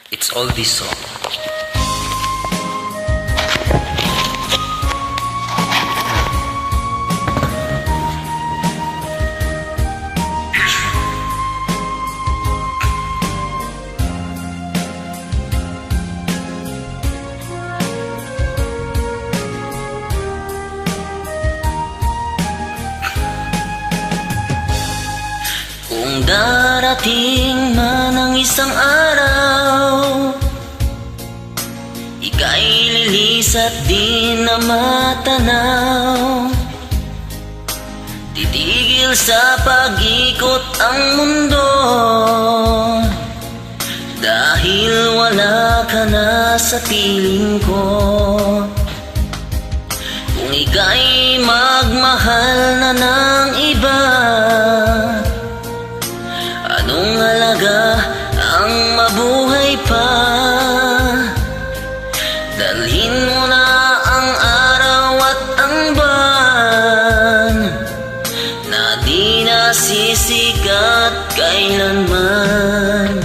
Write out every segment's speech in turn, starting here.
It's all this song. Kung darating man ang isang araw, ika'y lilis at di na matanaw. Titigil sa pag-ikot ang mundo, dahil wala ka na sa piling ko. Kung ika'y magmahal na ng iba, anong halaga ang mabuhay pa? Dalhin mo na ang araw at ang buwan, na di nasisikat kailanman.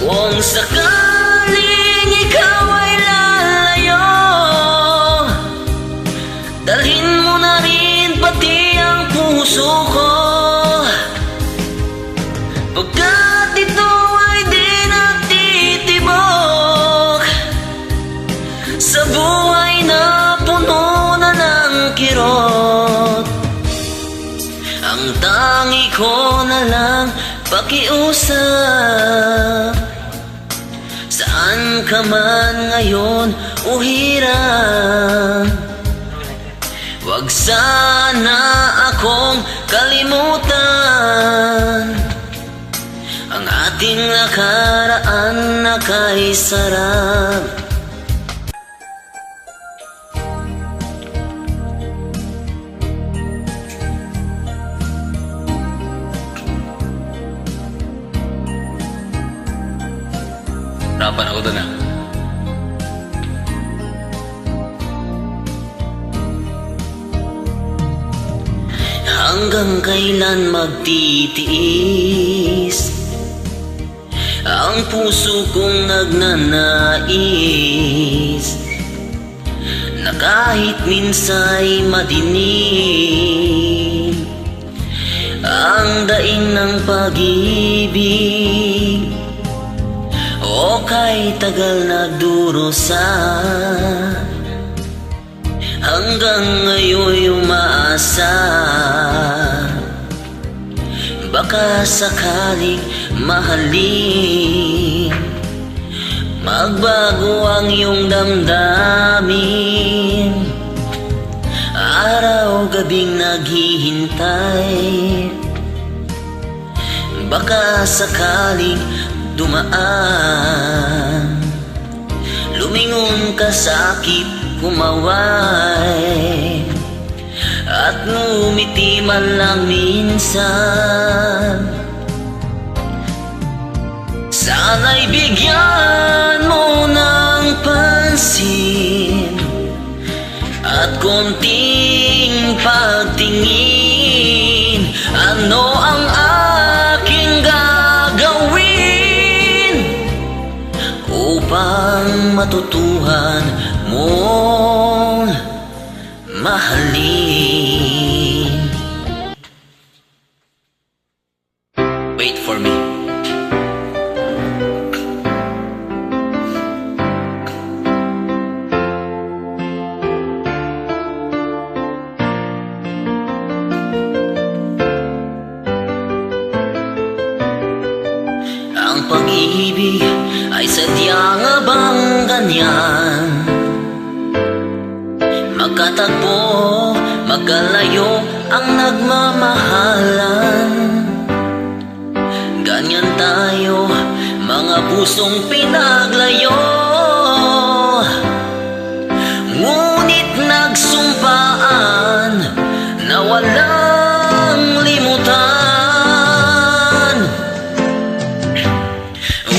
Kung sakaling ikaw ay lalayo, dalhin mo na rin pati ang puso ko. Pagkat ito ay di nagtitibok sa buhay na puno na ng kirot. Ang tangi ko na lang pakiusap, saan ka man ngayon o hirap, wag sana akong kalimutan. Ang ating nakaraan na kay sarap. Rapan ako doon. Hanggang kailan magtitiis ang puso kong nagnanais, na kahit minsa'y madinig ang daing ng pag-ibig, o kay tagal nagdurusa, hanggang ngayon'y umaasa. Baka sakaling mahalin, magbago ang iyong damdamin. Araw-gabing naghihintay, baka sakaling dumaan, lumingon ka sa akit kumaway, at ngumiti man lang minsan. Sana'y bigyan mo ng pansin at konting pagtingin. Ano ang aking gagawin upang matutuhan mong mahalin? Wait for me. Ang pag-ibig ay sadya nga bang ganyan? Magkatagpo, magkalayo ang nagmamahalan. Ganyan tayo, mga pusong pinaglayo, ngunit nagsumpaan na walang limutan.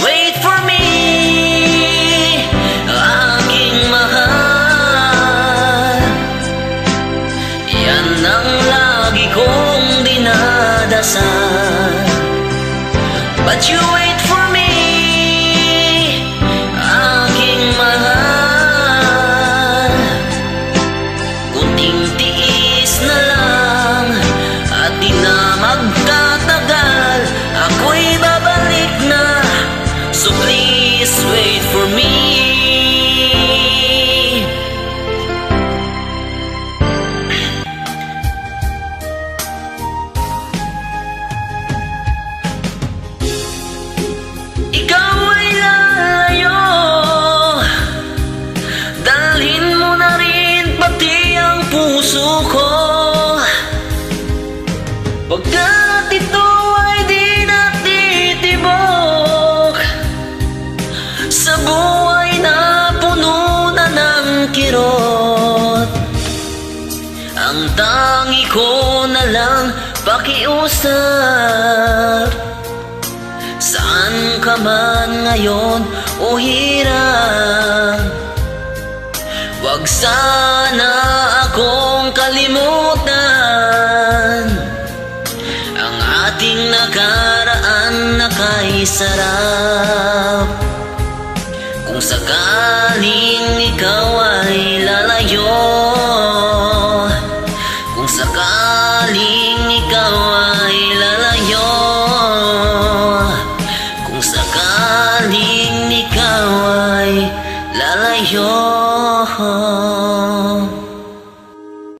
Wait for me, aking mahal, yan ang lagi kong dinadasal. But you wait for me, Please wait for me. Ikaw ay lalayo, dalhin mo na rin pati ang puso ko. Pagkat ito ay di natitibok sa buhay na puno na ng kirot. Ang tangi ko na lang pakiusap, saan ka man ngayon o hirang, wag sana akong kalimutan ang ating nakaraan na kay sarap. Kung sakaling ikaw ay lalayo, kung sakaling ikaw ay lalayo, kung sakaling ikaw ay lalayo.